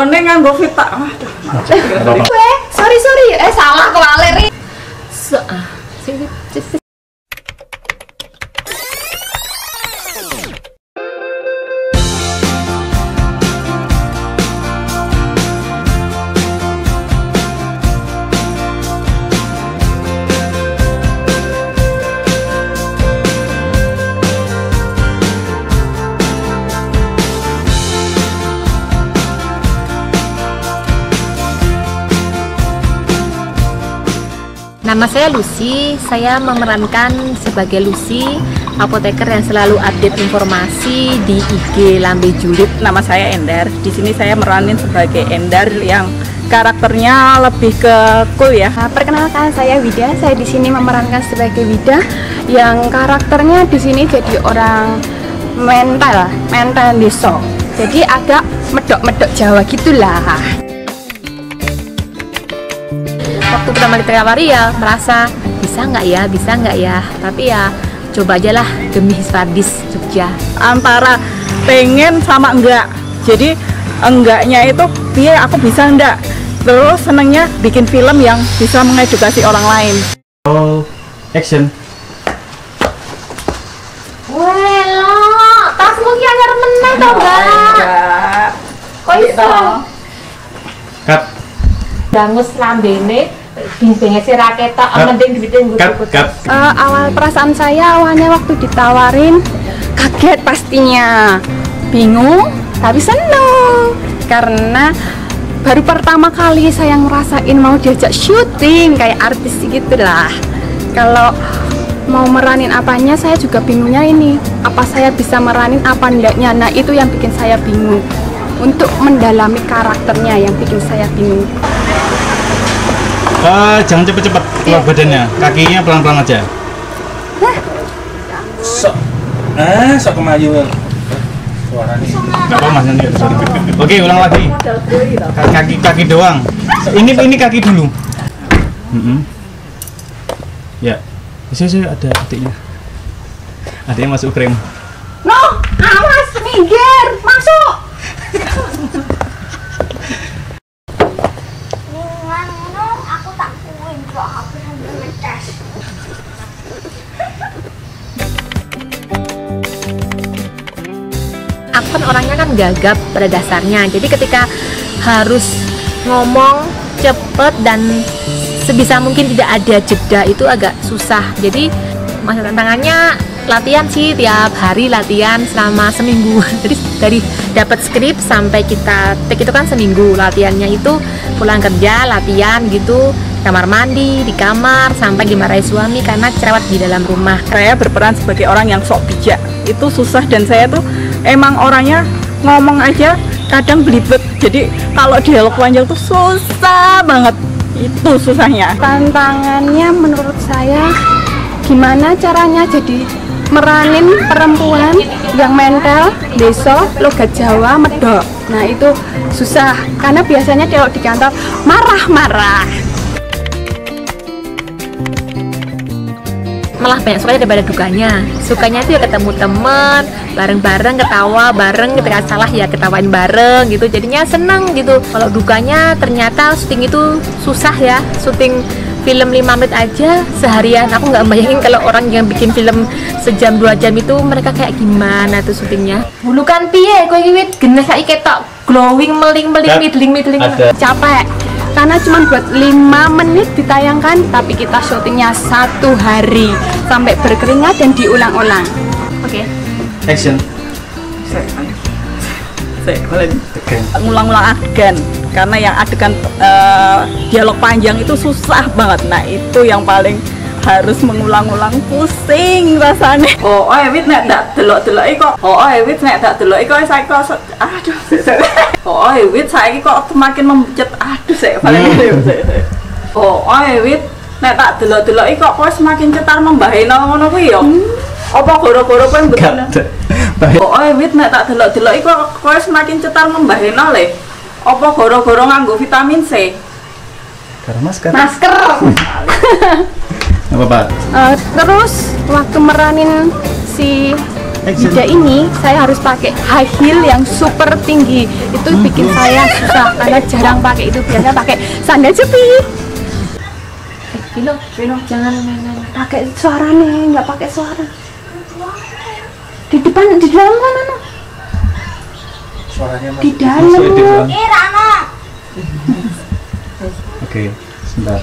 Jone nganggo vita. Aduh. Sorry. Salah kewaleri. Nama saya Lucy, saya memerankan sebagai Lucy, apoteker yang selalu update informasi di IG Lambe Julid. Nama saya Endar. Di sini saya meranin sebagai Endar yang karakternya lebih ke cool ya. Perkenalkan, saya Wida. Saya di sini memerankan sebagai Wida yang karakternya di sini jadi orang mental desa. Jadi agak medok-medok Jawa gitulah. Waktu pertama ditawari ya merasa bisa nggak ya, tapi ya coba aja lah demi Hisradis Jogja. Antara pengen sama enggak, jadi enggaknya itu biar aku bisa enggak, terus senengnya bikin film yang bisa mengedukasi orang lain. Oh, action. Welo, tasmu ki anyar meneh to, Mbak. Kok iso? Cut. Dangus lambene bingsi raketok mending duwite Awal perasaan saya awalnya waktu ditawarin kaget pastinya, bingung tapi seneng karena baru pertama kali saya ngerasain mau diajak syuting kayak artis gitulah. Kalau mau meranin apanya saya juga bingungnya ini, apa saya bisa meranin apa enggaknya. Nah itu yang bikin saya bingung, untuk mendalami karakternya yang bikin saya bingung. Jangan cepet-cepet keluar badannya, kakinya pelan-pelan aja. Sok kemayu. Suaranya. Gak apa mas, nanti. Oke, ulang lagi. Kaki doang. Ini kaki dulu. Ya, saya ada adiknya. Adiknya masuk frame. No, awas, minggir, masuk. Aku kan orangnya kan gagap pada dasarnya, jadi ketika harus ngomong cepet dan sebisa mungkin tidak ada jeda itu agak susah. Jadi masa tantangannya latihan sih, tiap hari latihan selama seminggu. Jadi dari dapat skrip sampai kita take itu kan seminggu. Latihannya itu pulang kerja latihan gitu, kamar mandi, di kamar, sampai dimarahi suami karena cerewet di dalam rumah. Saya berperan sebagai orang yang sok bijak, itu susah dan saya tuh emang orangnya ngomong aja kadang belibet. Jadi kalau dialog panjang tuh susah banget, itu susahnya. Tantangannya menurut saya gimana caranya jadi meranin perempuan yang mental, desa, logat Jawa, medok. Nah itu susah karena biasanya kalau di kantor marah-marah. Malah banyak sukanya daripada dukanya. Sukanya itu ya ketemu temen, bareng-bareng ketawa bareng, ketika salah ya ketawain bareng gitu, jadinya seneng gitu. Kalau dukanya ternyata syuting itu susah ya, syuting film 5 menit aja seharian. Aku nggak bayangin kalau orang yang bikin film sejam 2 jam itu mereka kayak gimana tuh syutingnya. Dulu kan piye kowe iki wit genes saiki ketok glowing meling-meling midling Capek karena cuma buat 5 menit ditayangkan, tapi kita syutingnya 1 hari sampai berkeringat dan diulang-ulang. Oke. Action. Saya ngulang-ulang adegan karena yang adegan dialog panjang itu susah banget. Nah itu yang paling harus mengulang-ulang, pusing rasanya. Wit nek tak delok-deloki kok. Wit nek tak deloki kok saiki kok aduh. Wit saiki kok semakin membuncit. Aduh saya paling Wit nek tak delok-deloki kok semakin cetar membaheno ngono kuwi ya. Apa goro-goro kowe mboten? Wit nek tak delok-deloki kok semakin cetar membaheno le. Apa goro-goro nganggo vitamin C? Karena masker. Apa Pak? Terus waktu meranin si Wida ini saya harus pakai high heel yang super tinggi. Itu bikin saya susah karena jarang pakai itu, biasanya pakai sandal jepit. Vino, jangan main-main. Pakai suara nih, nggak pakai suara. Di depan, di dalam mana no? Suaranya Di dalam. Oke, sebentar.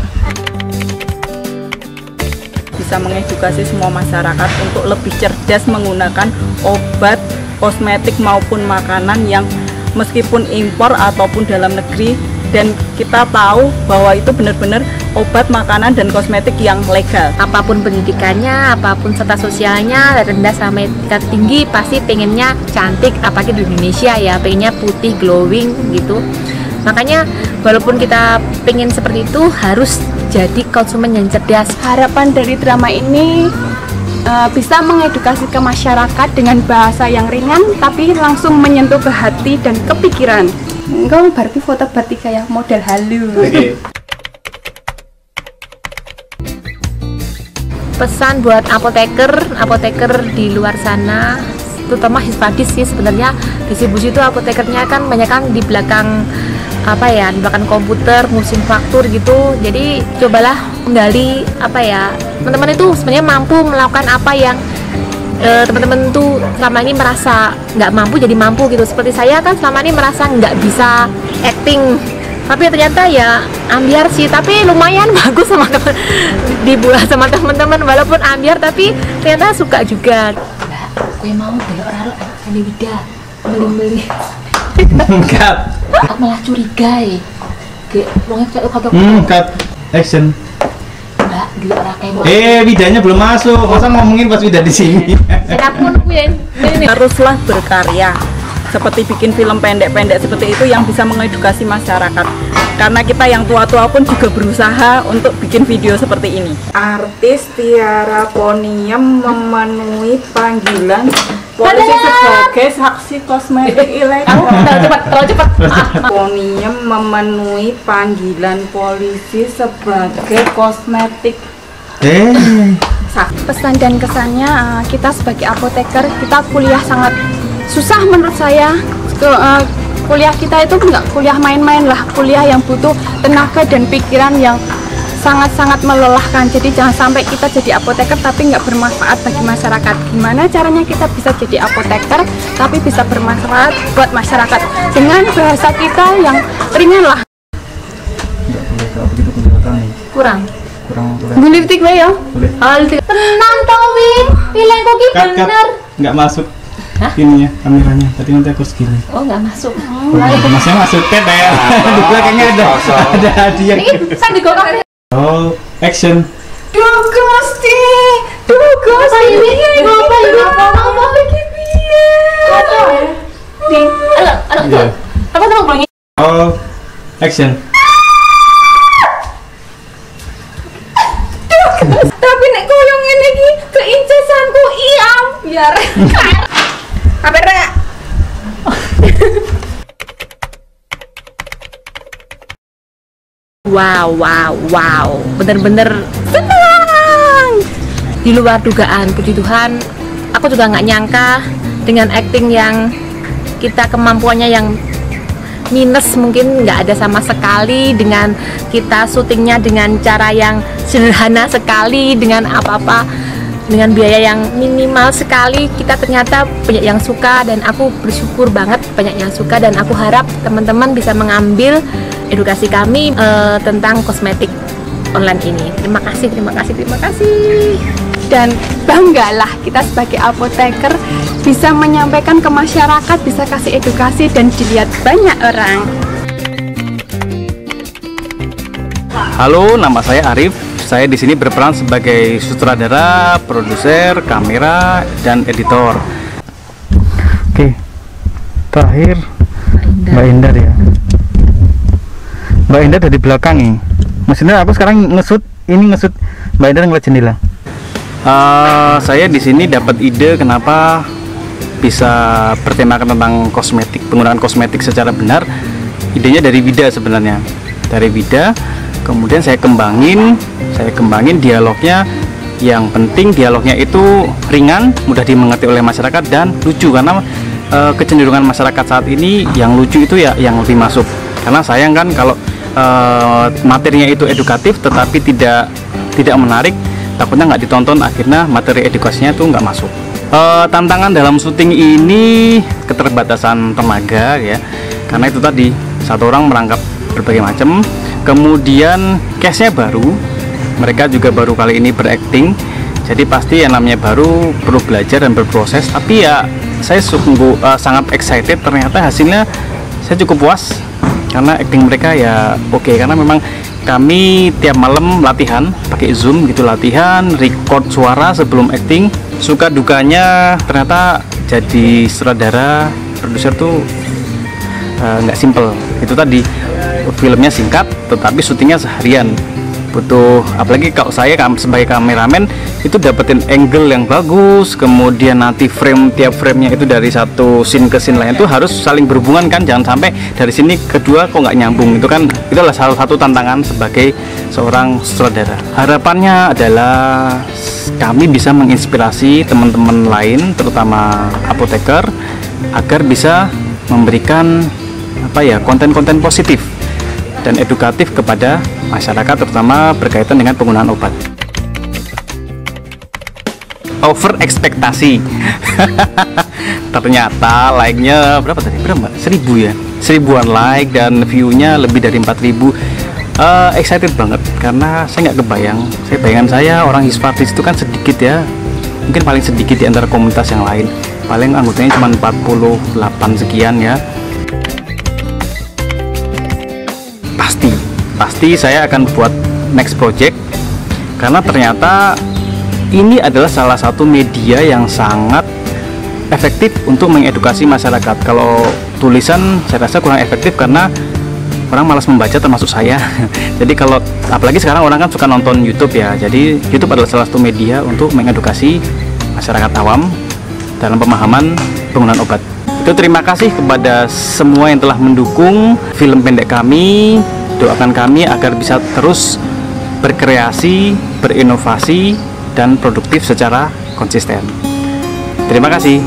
Bisa mengedukasi semua masyarakat untuk lebih cerdas menggunakan obat, kosmetik maupun makanan yang meskipun impor ataupun dalam negeri, dan kita tahu bahwa itu benar-benar obat, makanan, dan kosmetik yang legal. Apapun pendidikannya, apapun status sosialnya, rendah sampai tingkat tinggi, pasti pengennya cantik, apalagi di Indonesia ya, pengennya putih, glowing gitu. Makanya walaupun kita pengen seperti itu, harus jadi konsumen yang cerdas. Harapan dari drama ini bisa mengedukasi ke masyarakat dengan bahasa yang ringan tapi langsung menyentuh ke hati dan kepikiran. Enggak, berarti foto berarti kayak model halu. Oke. Pesan buat apoteker di luar sana, terutama Hispadis sih sebenarnya, distribusi itu apotekernya kan banyak kan di belakang di belakang komputer ngurusin faktur gitu. Jadi cobalah menggali teman-teman itu sebenarnya mampu melakukan apa yang teman-teman tuh selama ini merasa nggak mampu jadi mampu gitu. Seperti saya kan selama ini merasa nggak bisa acting, tapi ternyata ya ambiar sih, tapi lumayan bagus sama teman dibuat sama teman-teman, walaupun ambiar tapi ternyata suka juga. Gue mau belok raro Sandi Wida beli Cut. aku malah curiga ya wongnya kagak Cut. Action. mbak belok rakai mau Widanya belum masuk. Masa ngomongin pas Wida di sini? Haruslah berkarya, seperti bikin film pendek-pendek seperti itu yang bisa mengedukasi masyarakat. Karena kita yang tua-tua pun juga berusaha untuk bikin video seperti ini. Artis Tiara Poniem memenuhi panggilan polisi sebagai saksi kosmetik ilegal. terlalu cepat Poniem memenuhi panggilan polisi sebagai kosmetik. Pesan dan kesannya, kita sebagai apoteker, kita kuliah sangat susah menurut saya. Kuliah kita itu nggak kuliah main-main lah, kuliah yang butuh tenaga dan pikiran yang sangat-sangat melelahkan. Jadi jangan sampai kita jadi apoteker tapi nggak bermanfaat bagi masyarakat. Gimana caranya kita bisa jadi apoteker tapi bisa bermanfaat buat masyarakat dengan bahasa kita yang ringan lah. Kurang. Gulitik gue ya. tenang Towin pilih kok bener Nggak masuk. Ininya kameranya. Tadi nanti aku segini. oh nggak masuk Masnya masuk ya. Di belakangnya ada hadiah. ini Sandi kok kafe Oh, action. Duh Gusti, apa ini apa iki piye di Iya. apa sama ulangi Oh, action. tapi nek koyong ngene iki keincesanku iam biar apa rek. Wow, bener-bener senang, di luar dugaan. Puji Tuhan, aku juga nggak nyangka dengan acting yang kita kemampuannya yang minus mungkin nggak ada sama sekali, dengan kita syutingnya dengan cara yang sederhana sekali, dengan apa-apa dengan biaya yang minimal sekali, kita ternyata banyak yang suka, dan aku bersyukur banget banyak yang suka, dan aku harap teman-teman bisa mengambil edukasi kami tentang kosmetik online ini. Terima kasih. Dan banggalah kita sebagai apoteker bisa menyampaikan ke masyarakat, bisa kasih edukasi dan dilihat banyak orang. Halo, nama saya Arif. Saya di sini berperan sebagai sutradara, produser, kamera, dan editor. Oke, terakhir Mbak Indah ya. Mbak Indah dari belakang nih. Maksudnya aku sekarang ngesut Mbak Indah ngeliat jendela. Saya di sini dapat ide kenapa bisa bertemakan tentang kosmetik, penggunaan kosmetik secara benar. Idenya dari Wida sebenarnya. Dari Wida, kemudian saya kembangin dialognya Yang penting dialognya itu ringan, mudah dimengerti oleh masyarakat dan lucu, karena kecenderungan masyarakat saat ini yang lucu itu ya yang lebih masuk. Karena sayang kan kalau materinya itu edukatif tetapi tidak menarik, takutnya nggak ditonton, akhirnya materi edukasinya itu nggak masuk. Tantangan dalam syuting ini keterbatasan tenaga ya, karena itu tadi satu orang merangkap berbagai macam, kemudian case-nya baru, mereka juga baru kali ini berakting, jadi pasti yang namanya baru perlu belajar dan berproses. Tapi ya saya sungguh sangat excited, ternyata hasilnya saya cukup puas karena acting mereka ya oke. Karena memang kami tiap malam latihan pakai Zoom gitu, latihan record suara sebelum acting. Suka dukanya ternyata jadi sutradara produser tuh nggak simple. Itu tadi, filmnya singkat tetapi syutingnya seharian, butuh, apalagi kalau saya sebagai kameramen itu dapetin angle yang bagus, kemudian nanti tiap framenya itu dari satu scene ke scene lain itu harus saling berhubungan kan, jangan sampai dari sini kedua kok nggak nyambung. Itu kan, itu adalah salah satu tantangan sebagai seorang sutradara. Harapannya adalah kami bisa menginspirasi teman-teman lain, terutama apoteker, agar bisa memberikan konten-konten positif dan edukatif kepada masyarakat, terutama berkaitan dengan penggunaan obat. Over ekspektasi. Ternyata like-nya berapa tadi? Berapa? 1000 ya? 1000-an like dan view-nya lebih dari 4000. Excited banget karena saya nggak kebayang. Bayangan saya orang Hispartis itu kan sedikit ya, mungkin paling sedikit di antara komunitas yang lain. Paling anggotanya cuma 48 sekian ya. Pasti saya akan buat next project, karena ternyata ini adalah salah satu media yang sangat efektif untuk mengedukasi masyarakat. Kalau tulisan saya rasa kurang efektif karena orang malas membaca, termasuk saya. Jadi kalau apalagi sekarang orang kan suka nonton YouTube ya, jadi YouTube adalah salah satu media untuk mengedukasi masyarakat awam dalam pemahaman penggunaan obat. Itu terima kasih kepada semua yang telah mendukung film pendek kami. Doakan kami agar bisa terus berkreasi, berinovasi, dan produktif secara konsisten. Terima kasih.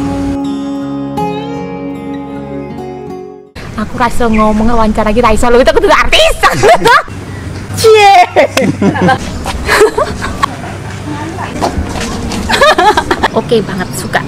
Aku rasa ngomong wawancara kita iso lho, itu kudu artis. Cie. Oke banget, suka.